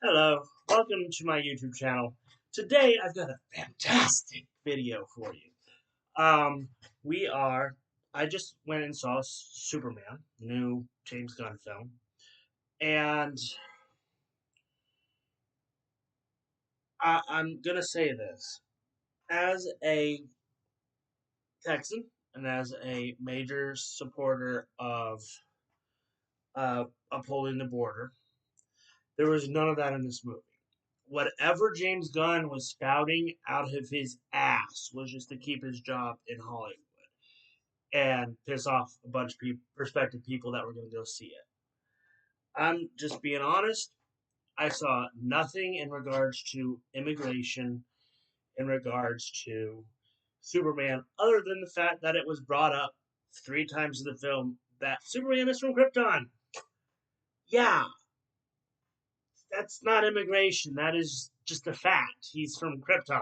Hello, welcome to my YouTube channel. Today I've got a fantastic video for you. Um, we are. I just went and saw Superman, new James Gunn film, and I'm gonna say this as a Texan and as a major supporter of upholding the border. There was none of that in this movie. Whatever James Gunn was spouting out of his ass was just to keep his job in Hollywood and piss off a bunch of prospective people that were going to go see it. I'm just being honest. I saw nothing in regards to immigration, in regards to Superman, other than the fact that it was brought up 3 times in the film that Superman is from Krypton. Yeah, that's not immigration. That is just a fact. He's from Krypton.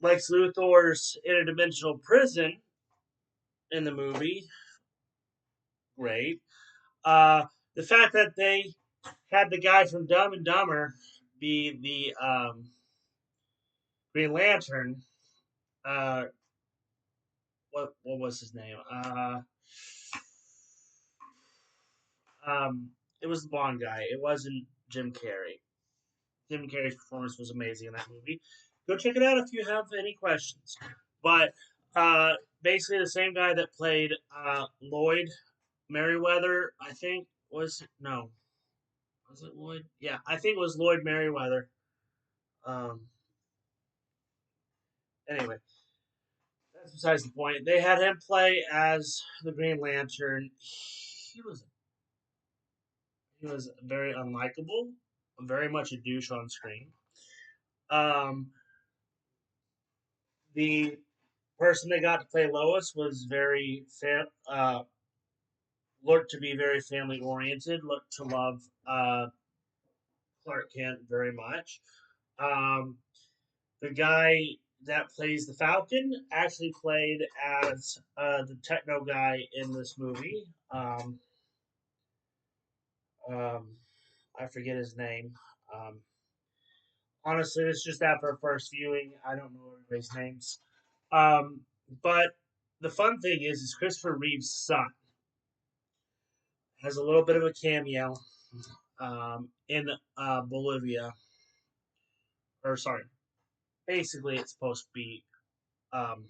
Lex Luthor's interdimensional prison in the movie, great. Uh, the fact that they had the guy from Dumb and Dumber be the Green Lantern. Uh, what was his name? It was the Bond guy. It wasn't Jim Carrey. Jim Carrey's performance was amazing in that movie. Go check it out if you have any questions. But basically, the same guy that played Lloyd Merriweather, I think was no, was it Lloyd? Yeah, I think it was Lloyd Merriweather. Um, anyway, that's besides the point. They had him play as the Green Lantern. He was very unlikable, very much a douche on screen. Um, the person they got to play Lois was looked to be very family oriented. Looked to love Clark Kent very much. Um, the guy that plays the Falcon actually played as the techno guy in this movie. Um, I forget his name. Um, Honestly, it's just after first viewing. I don't know everybody's names. Um, but the fun thing is Christopher Reeve's son has a little bit of a cameo in Bolivia, or sorry, basically it's supposed to be um,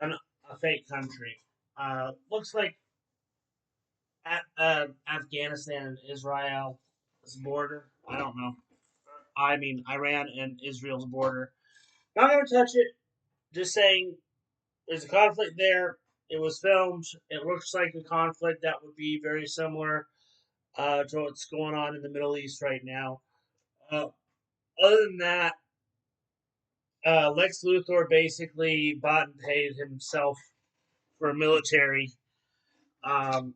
a fake country. Looks like Afghanistan and Israel's border. I don't know. I mean, Iran and Israel's border. Not gonna touch it. Just saying, there's a conflict there. It was filmed. It looks like a conflict that would be very similar to what's going on in the Middle East right now. Uh, Other than that, Lex Luthor basically bought and paid himself for military. Um,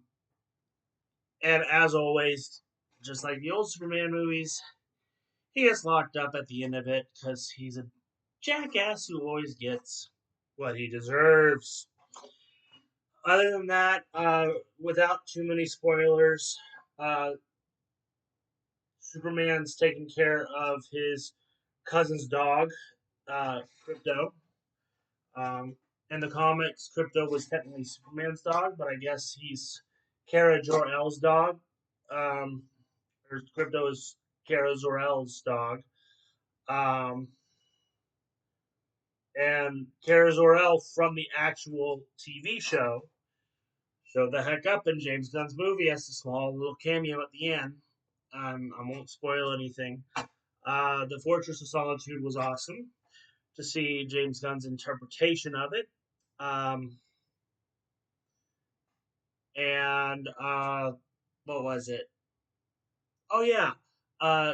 and as always, just like the old Superman movies, he gets locked up at the end of it because he's a jackass who always gets what he deserves. Other than that, without too many spoilers, uh, Superman's taking care of his cousin's dog, Crypto. In the comics, Crypto was technically Superman's dog, but I guess he's Kara Jor-El's dog. Um, or Crypto is Kara Zor-El's dog. Um, and Kara Zor-El from the actual TV show showed the heck up in James Gunn's movie as a small little cameo at the end. I won't spoil anything. The Fortress of Solitude was awesome to see James Gunn's interpretation of it. Um, and what was it? Oh yeah, uh,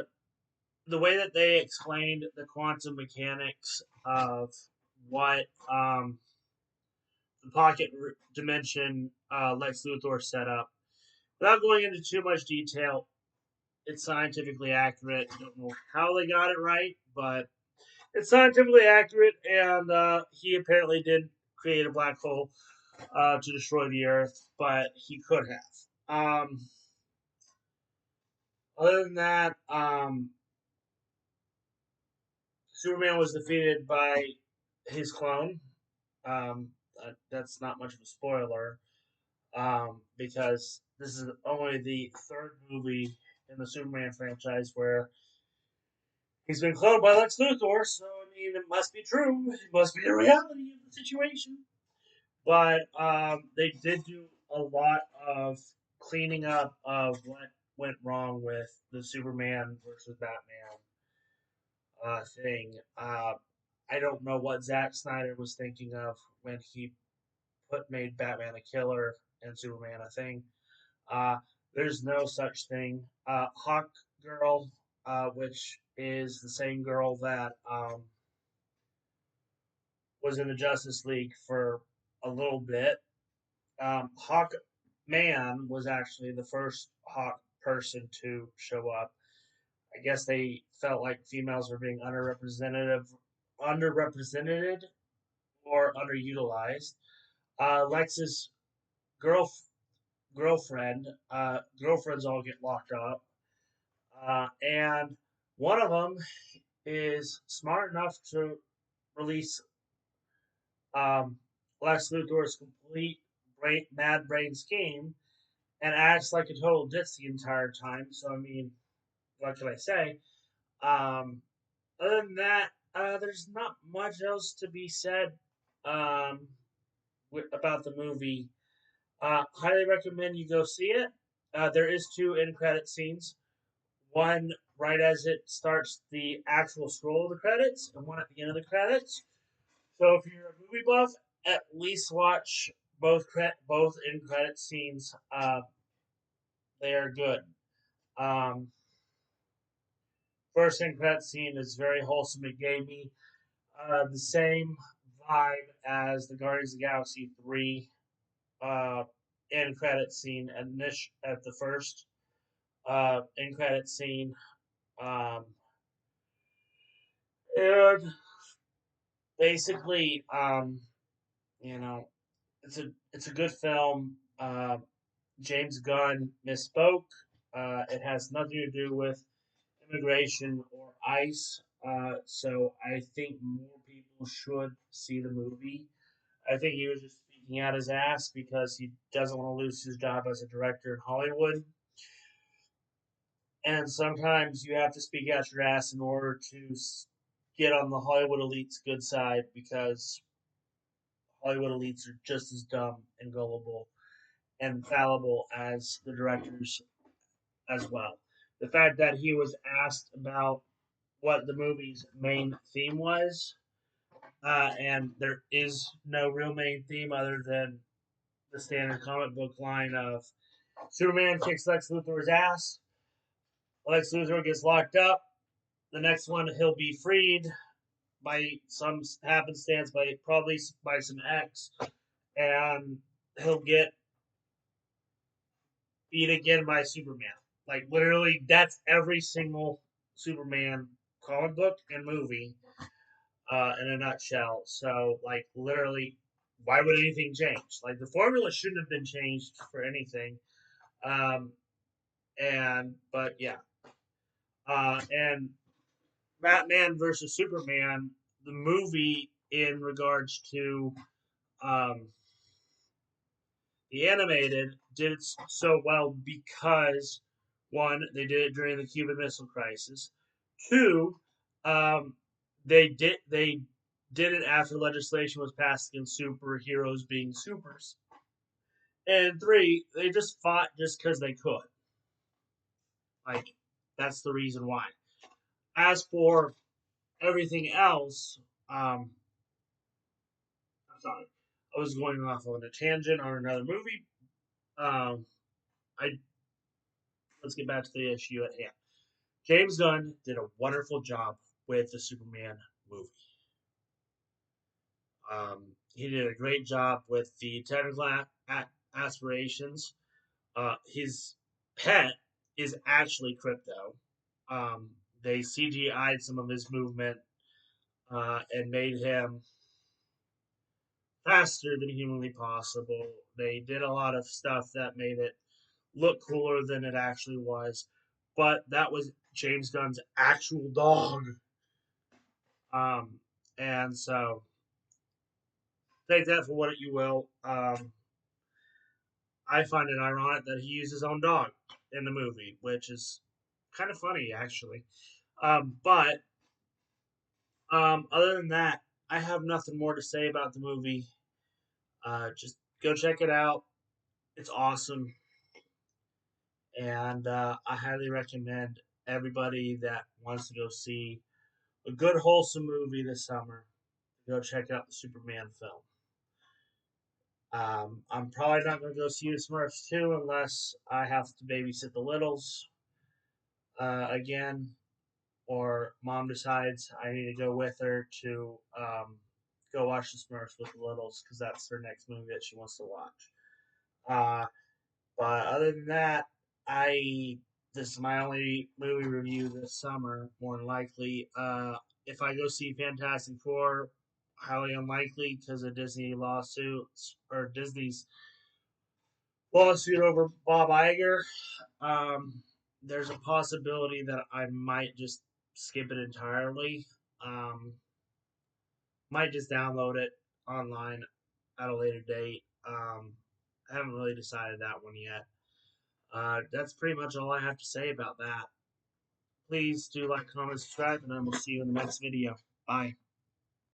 the way that they explained the quantum mechanics of what the pocket dimension Lex Luthor set up. Without going into too much detail, it's scientifically accurate. I don't know how they got it right, but it's scientifically accurate, and he apparently did create a black hole to destroy the Earth, but he could have. Other than that, Superman was defeated by his clone. That's not much of a spoiler, because this is only the third movie in the Superman franchise where he's been cloned by Lex Luthor. So I mean, it must be true. It must be the reality of the situation. But they did do a lot of cleaning up of what went wrong with the Superman versus Batman thing. I don't know what Zack Snyder was thinking of when he made Batman a killer and Superman a thing. Uh, there's no such thing. Hawk Girl, which is the same girl that was in the Justice League for a little bit. Hawk Man was actually the first Hawk person to show up. I guess they felt like females were being underrepresented or underutilized. Lex's girl, girlfriends all get locked up, and one of them is smart enough to release um, Lex Luthor's complete mad brain scheme and acts like a total ditz the entire time. So I mean, what can I say? Um, Other than that, there's not much else to be said um, about the movie. Highly recommend you go see it. There is two end credit scenes. One right as it starts the actual scroll of the credits, and one at the end of the credits. So if you're a movie buff, at least watch both end credit scenes. They are good. Um, First end credit scene is very wholesome. It gave me the same vibe as the Guardians of the Galaxy 3 uh, end credit scene at the first end credit scene. Um, and basically, you know, it's a good film. James Gunn misspoke. It has nothing to do with immigration or ICE. So I think more people should see the movie. I think he was just speaking out his ass because he doesn't want to lose his job as a director in Hollywood. And sometimes you have to speak out your ass in order to get on the Hollywood elite's good side because Hollywood elites are just as dumb and gullible and fallible as the directors as well. The fact that he was asked about what the movie's main theme was, and there is no real main theme other than the standard comic book line of Superman kicks Lex Luthor's ass, Lex Luthor gets locked up, the next one he'll be freed by some happenstance, by probably by some X, and he'll get beat again by Superman. Like literally, that's every single Superman comic book and movie in a nutshell. So like literally, why would anything change? Like the formula shouldn't have been changed for anything. Um, and but yeah, and Batman versus Superman, the movie in regards to um, the animated did it so well because one, they did it during the Cuban Missile Crisis. Two, um, they did it after legislation was passed against superheroes being supers. And three, they just fought just because they could. Like that's the reason why. As for everything else, I'm sorry, I was going off on a tangent on another movie. Um, I Let's get back to the issue at hand. James Gunn did a wonderful job with the Superman movie. He did a great job with the technical aspirations. His pet is actually Crypto. They CGI'd some of his movement and made him faster than humanly possible. They did a lot of stuff that made it look cooler than it actually was. but that was James Gunn's actual dog. And so take that for what you will. I find it ironic that he used his own dog in the movie, which is kind of funny actually. But other than that, I have nothing more to say about the movie. Just go check it out. It's awesome, and I highly recommend everybody that wants to go see a good wholesome movie this summer to go check out the Superman film. I'm probably not going to go see the Smurfs 2 unless I have to babysit the littles again, or mom decides I need to go with her to go watch the Smurfs with the littles because that's her next movie that she wants to watch. Uh, but other than that, I this is my only movie review this summer. More than likely, if I go see Fantastic Four, highly unlikely because of Disney lawsuits or Disney's lawsuit over Bob Iger. Um, there's a possibility that I might just skip it entirely. Um, might just download it online at a later date. I haven't really decided that one yet. That's pretty much all I have to say about that. Please do like, comment, subscribe, and I will see you in the next video. Bye.